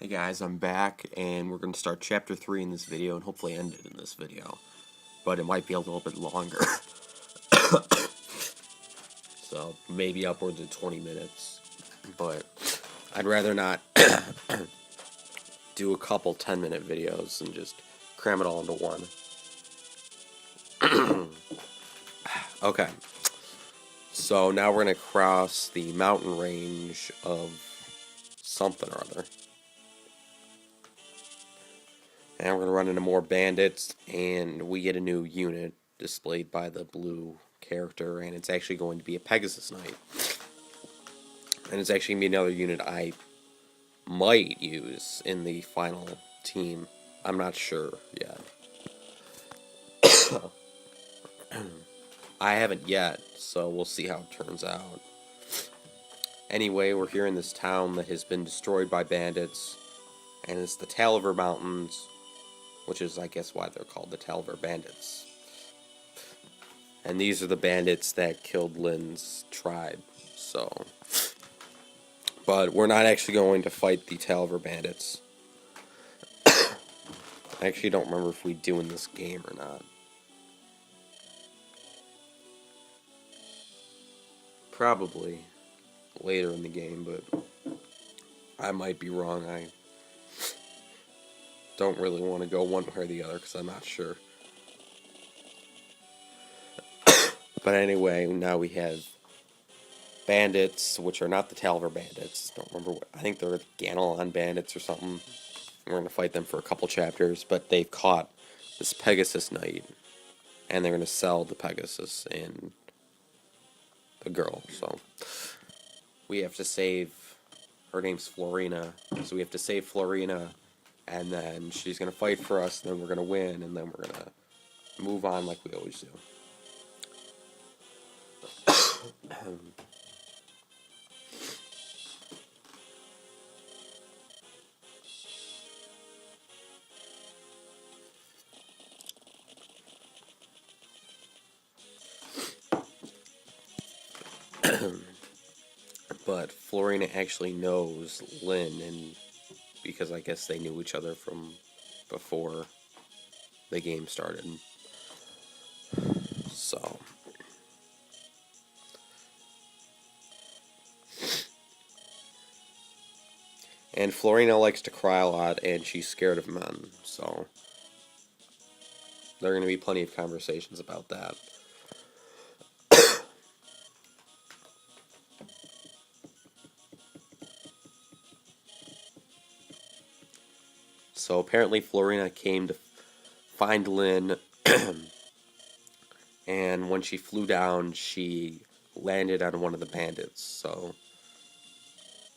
Hey guys, I'm back, and we're going to start Chapter 3 in this video, and hopefully end it in this video. But it might be a little bit longer. So, maybe upwards of 20 minutes. But, I'd rather not do a couple 10-minute videos and just cram it all into one. Okay. So, now we're going to cross the mountain range of something or other. And we're going to run into more bandits, and we get a new unit displayed by the blue character, and it's actually going to be a Pegasus Knight. And it's actually going to be another unit I might use in the final team. I'm not sure yet. I haven't yet, so we'll see how it turns out. Anyway, we're here in this town that has been destroyed by bandits, and it's the Talver Mountains, which is, I guess, why they're called the Talver Bandits. And these are the bandits that killed Lynn's tribe, so... But we're not actually going to fight the Talver Bandits. I actually don't remember if we do in this game or not. Probably later in the game, but I might be wrong. I don't really want to go one way or the other because I'm not sure. But anyway, now we have bandits, which are not the Talver Bandits. Don't remember what, I think they're the Ganelon Bandits or something. We're going to fight them for a couple chapters, but they've caught this Pegasus Knight, and they're going to sell the Pegasus and the girl. So we have to save, her name's Florina, so we have to save Florina, and then she's going to fight for us, and then we're going to win, and then we're going to move on like we always do. But Florina actually knows Lynn, and because I guess they knew each other from before the game started. So and Florina likes to cry a lot, and she's scared of men, so there are going to be plenty of conversations about that. So apparently Florina came to find Lynn, and when she flew down, she landed on one of the bandits. So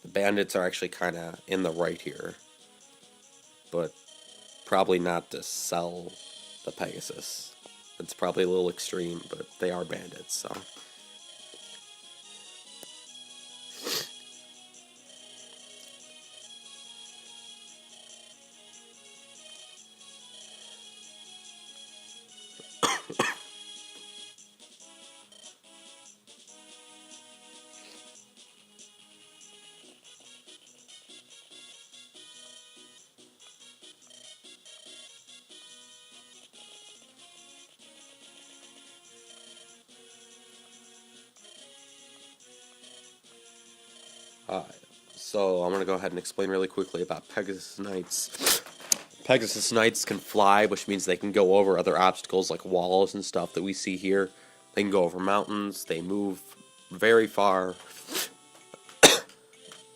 the bandits are actually kind of in the right here, but probably not to sell the Pegasus. It's probably a little extreme, but they are bandits, so... So I'm going to go ahead and explain really quickly about Pegasus Knights. Pegasus Knights can fly, which means they can go over other obstacles like walls and stuff that we see here. They can go over mountains, they move very far.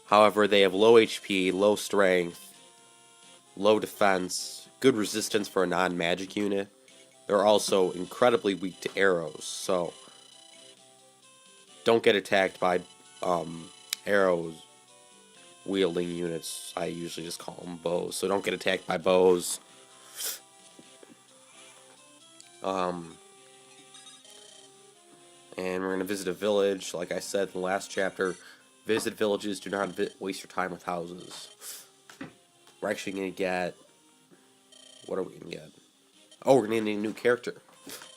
However, they have low HP, low strength, low defense, good resistance for a non-magic unit. They're also incredibly weak to arrows, so don't get attacked by arrows wielding units. I usually just call them bows, so don't get attacked by bows. And we're going to visit a village. Like I said in the last chapter, visit villages, do not waste your time with houses. We're actually going to get... What are we going to get? Oh, we're going to get a new character.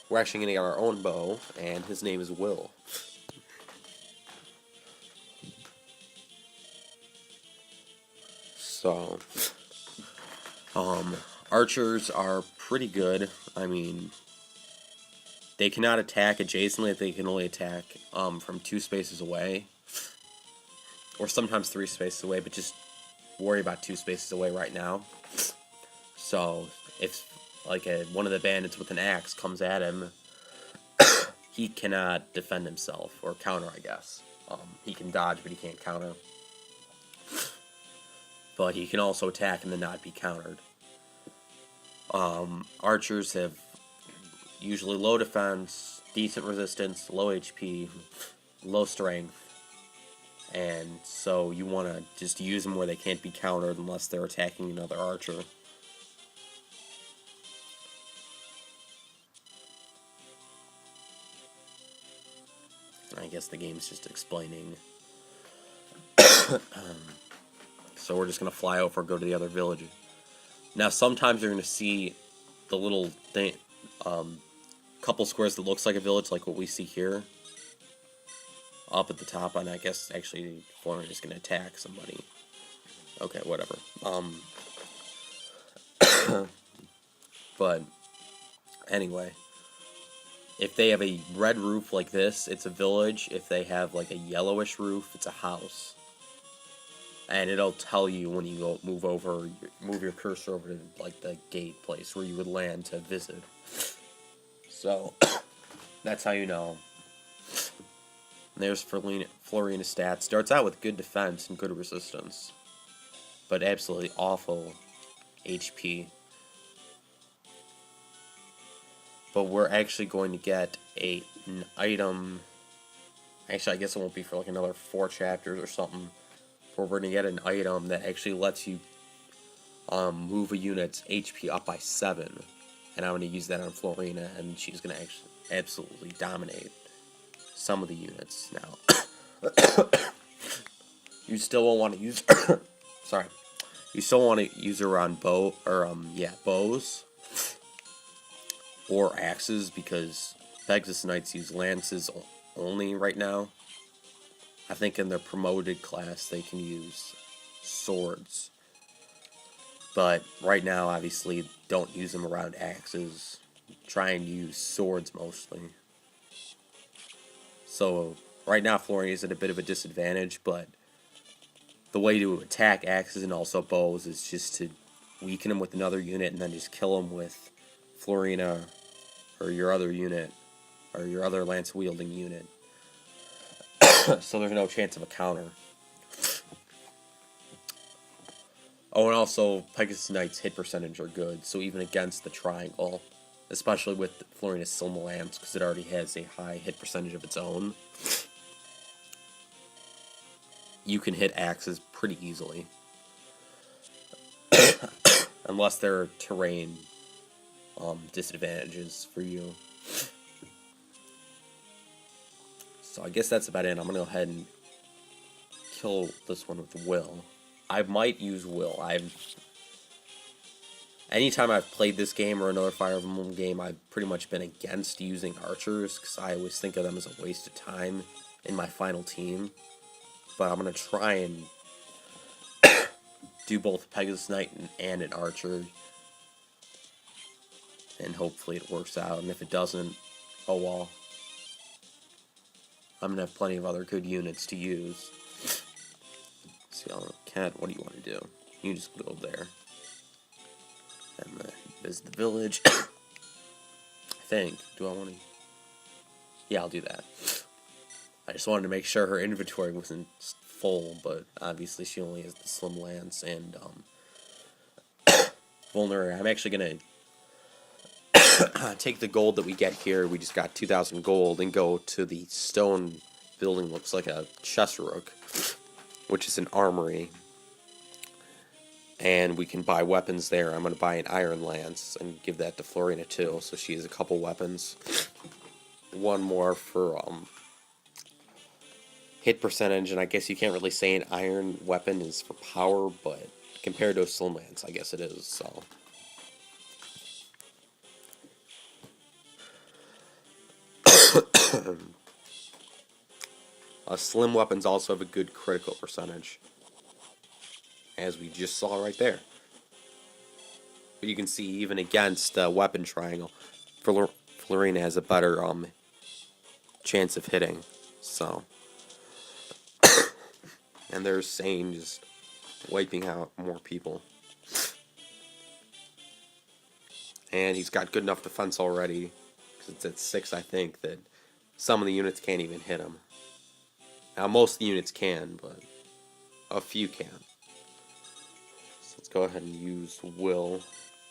We're actually going to get our own bow, and his name is Will. So, archers are pretty good. I mean, they cannot attack adjacently, they can only attack from 2 spaces away. Or sometimes 3 spaces away, but just worry about 2 spaces away right now. So, if like one of the bandits with an axe comes at him, he cannot defend himself, or counter, I guess. He can dodge, but he can't counter. But he can also attack and then not be countered. Archers have usually low defense, decent resistance, low HP, low strength, and so you want to just use them where they can't be countered unless they're attacking another archer. I guess the game's just explaining. So we're just going to fly over and go to the other village. Now sometimes you're going to see the little thing, couple squares that looks like a village, like what we see here. Up at the top, and I guess actually Florian is going to attack somebody. Okay, whatever. But anyway, if they have a red roof like this, it's a village. If they have like a yellowish roof, it's a house. And it'll tell you when you go move your cursor over to like the gate place where you would land to visit. So that's how you know. There's Florina's stats. Starts out with good defense and good resistance, but absolutely awful HP. But we're actually going to get an item. Actually, I guess it won't be for like another 4 chapters or something. Where we're going to get an item that actually lets you move a unit's HP up by 7. And I'm going to use that on Florina, and she's going to actually absolutely dominate some of the units. Now, you still won't want to use sorry. You still want to use her on bows or axes, because Pegasus Knights use lances only right now. I think in their promoted class they can use swords. But right now, obviously, don't use them around axes. Try and use swords mostly. So, right now, Florian is at a bit of a disadvantage, but the way to attack axes and also bows is just to weaken them with another unit and then just kill them with Florina or your other unit, or your other lance-wielding unit. So there's no chance of a counter. Oh, and also, Pegasus Knight's hit percentage are good, so even against the triangle, especially with Florina's Silma Lance, because it already has a high hit percentage of its own, you can hit axes pretty easily. Unless there are terrain disadvantages for you. So I guess that's about it. I'm going to go ahead and kill this one with Will. I might use Will. Anytime I've played this game or another Fire Emblem game, I've pretty much been against using archers, because I always think of them as a waste of time in my final team. But I'm going to try and do both Pegasus Knight and an archer. And hopefully it works out. And if it doesn't, oh well. I'm going to have plenty of other good units to use. See, Cat, what do you want to do? You just go there. And visit the village. I think. Do I want to? Yeah, I'll do that. I just wanted to make sure her inventory wasn't full, but obviously she only has the Slim Lance and Vulnerary. I'm actually going to take the gold that we get here. We just got 2,000 gold, and go to the stone building. Looks like a chest rook, which is an armory. And we can buy weapons there. I'm going to buy an iron lance and give that to Florina too, so she has a couple weapons. One more for hit percentage, and I guess you can't really say an iron weapon is for power, but compared to a slim lance, I guess it is, so. Slim weapons also have a good critical percentage. as we just saw right there. But you can see even against weapon triangle, Florina has a better chance of hitting. So, and there's Sane just wiping out more people. And he's got good enough defense already, because it's at 6, I think, that some of the units can't even hit him. Now, most of the units can, but a few can't. So let's go ahead and use Will.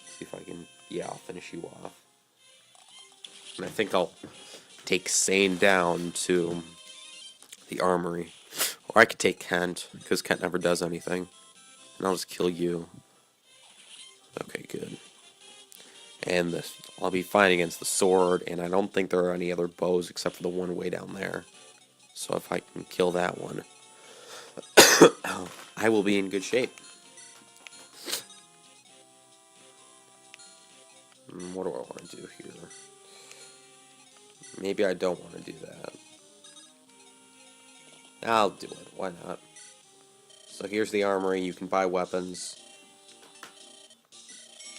See if I can, yeah, I'll finish you off. And I think I'll take Sane down to the armory. Or I could take Kent, because Kent never does anything. And I'll just kill you. Okay, good. And I'll be fighting against the sword, and I don't think there are any other bows except for the one way down there. So if I can kill that one, I will be in good shape. What do I want to do here? Maybe I don't want to do that. I'll do it. Why not? So here's the armory. You can buy weapons.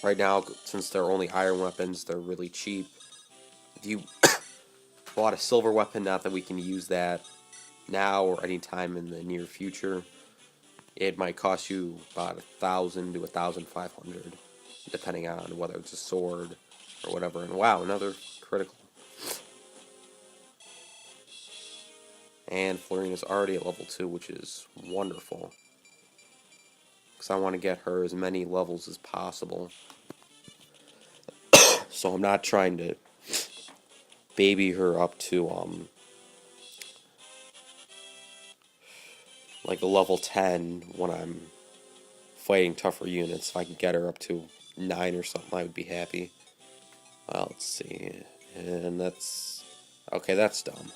Right now, since they're only iron weapons, they're really cheap. If you bought a silver weapon, not that we can use that now or any time in the near future, it might cost you about 1,000 to 1,500, depending on whether it's a sword or whatever. And wow, another critical. And Florina's already at level 2, which is wonderful, because I want to get her as many levels as possible. So I'm not trying to baby her up to like a level 10 when I'm fighting tougher units. If I can get her up to 9 or something, I would be happy. Well, let's see. And that's... okay, that's dumb.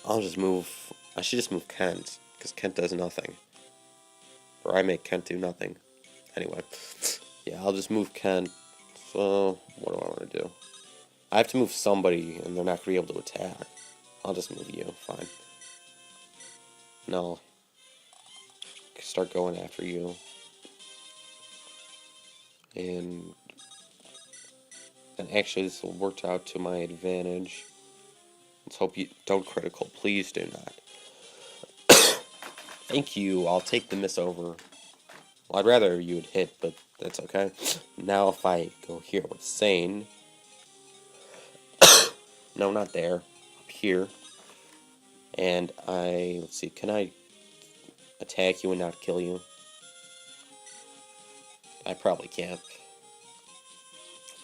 I'll just move... I should just move Kent, because Kent does nothing. Or I make Kent do nothing. Anyway. Yeah, I'll just move Kent. So, what do I want to do? I have to move somebody, and they're not going to be able to attack. I'll just move you. Fine. No. Start going after you. And actually, this will work out to my advantage. Let's hope you don't critical. Please do not. Thank you. I'll take the miss over. Well, I'd rather you would hit, but that's okay. Now if I go here with Sane. No, not there. Up here. And let's see, can I attack you and not kill you? I probably can't.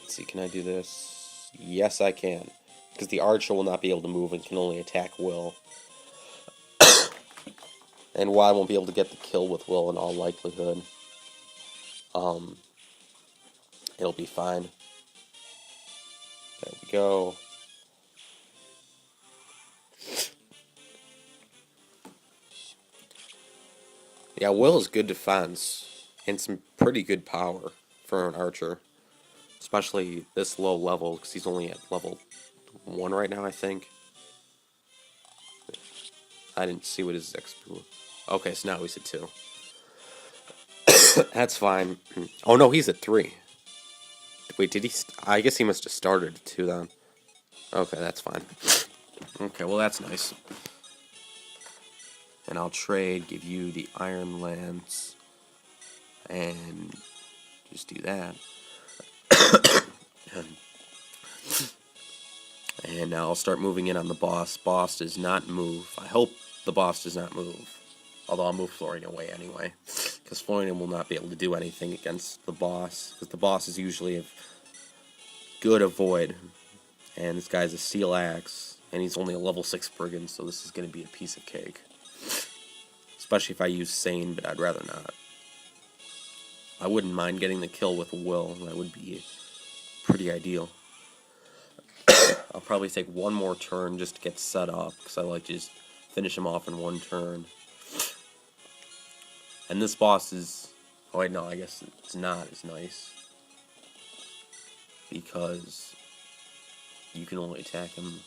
Let's see, can I do this? Yes, I can. Because the archer will not be able to move and can only attack Will. And while I won't be able to get the kill with Will in all likelihood, it'll be fine. There we go. Yeah, Will is good defense and some pretty good power for an archer, especially this low level because he's only at level 1 right now, I think. I didn't see what his XP was. Okay, so now he's at 2. That's fine. Oh no, he's at 3. Wait, did he? I guess he must have started at 2 then. Okay, that's fine. Okay, well that's nice. And I'll trade, give you the Iron Lance, and just do that. And now I'll start moving in on the boss. Boss does not move. I hope the boss does not move. Although I'll move Florian away anyway. Because Florian will not be able to do anything against the boss. Because the boss is usually a good avoid. And this guy's a steel axe. And he's only a level 6 brigand, so this is going to be a piece of cake. Especially if I use Sane, but I'd rather not. I wouldn't mind getting the kill with Will. That would be pretty ideal. I'll probably take one more turn just to get set up, because I like to just finish him off in one turn. And this boss is... oh wait, no, I guess it's not as nice. Because you can only attack him.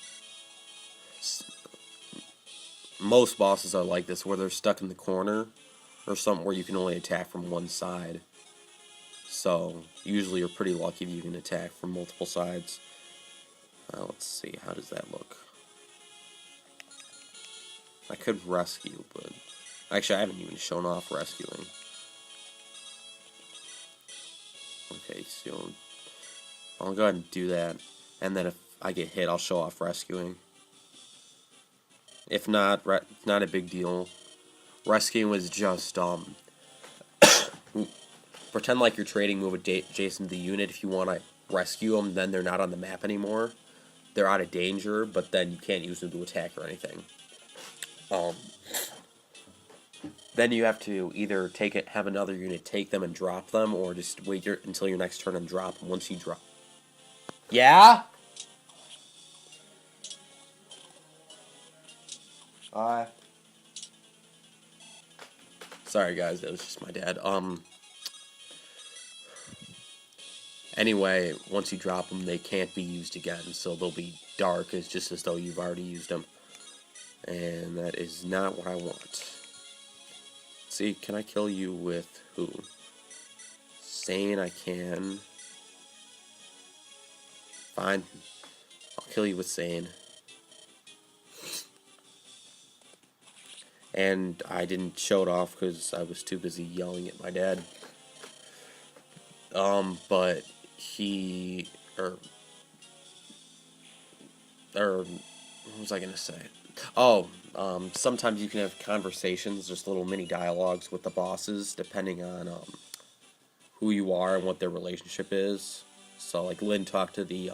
Most bosses are like this, where they're stuck in the corner, or something where you can only attack from one side. So usually you're pretty lucky if you can attack from multiple sides. Let's see, how does that look? I could rescue, but actually I haven't even shown off rescuing. Okay, so I'll go ahead and do that, and then if I get hit, I'll show off rescuing. If not, not a big deal. Rescuing was just pretend like you're trading move adjacent to the unit. If you want to rescue them, then they're not on the map anymore. They're out of danger, but then you can't use them to attack or anything. Then you have to either have another unit take them and drop them, or just wait until your next turn and drop them. Once you drop, yeah. Sorry guys, that was just my dad. Anyway, once you drop them, they can't be used again, so they'll be dark. It's just as though you've already used them, and that is not what I want. See, can I kill you with who? Sane, I can. Fine. I'll kill you with Sane. And I didn't show it off because I was too busy yelling at my dad. But he... what was I gonna say? Oh, sometimes you can have conversations, just little mini dialogues with the bosses, depending on who you are and what their relationship is. So, like, Lynn talked to the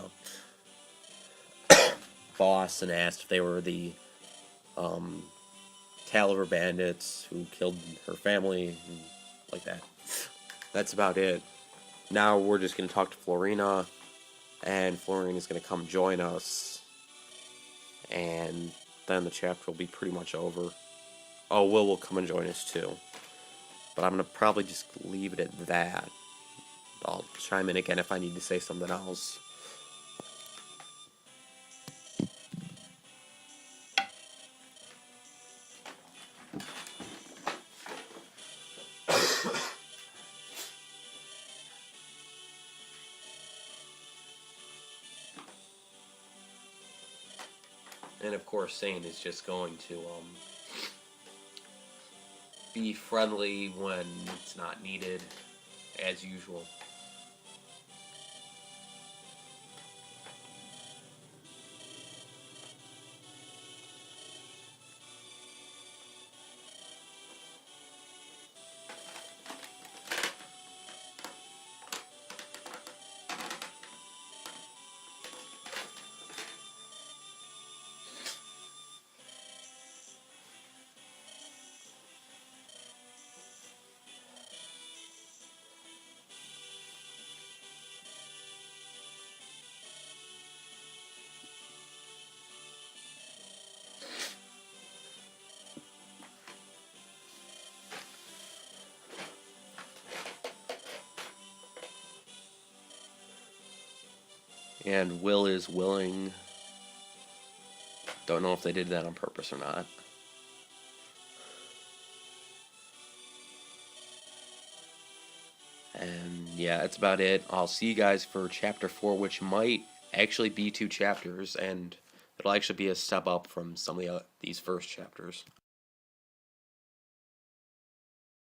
boss and asked if they were the Taliver bandits who killed her family, and like that. That's about it. Now we're just going to talk to Florina, and Florina's going to come join us, and then the chapter will be pretty much over. Oh, Will come and join us too. But I'm going to probably just leave it at that. I'll chime in again if I need to say something else. And of course, Sane is just going to be friendly when it's not needed, as usual. And Will is willing. Don't know if they did that on purpose or not. And yeah, that's about it. I'll see you guys for chapter 4, which might actually be 2 chapters, and it'll actually be a step up from some of these first chapters.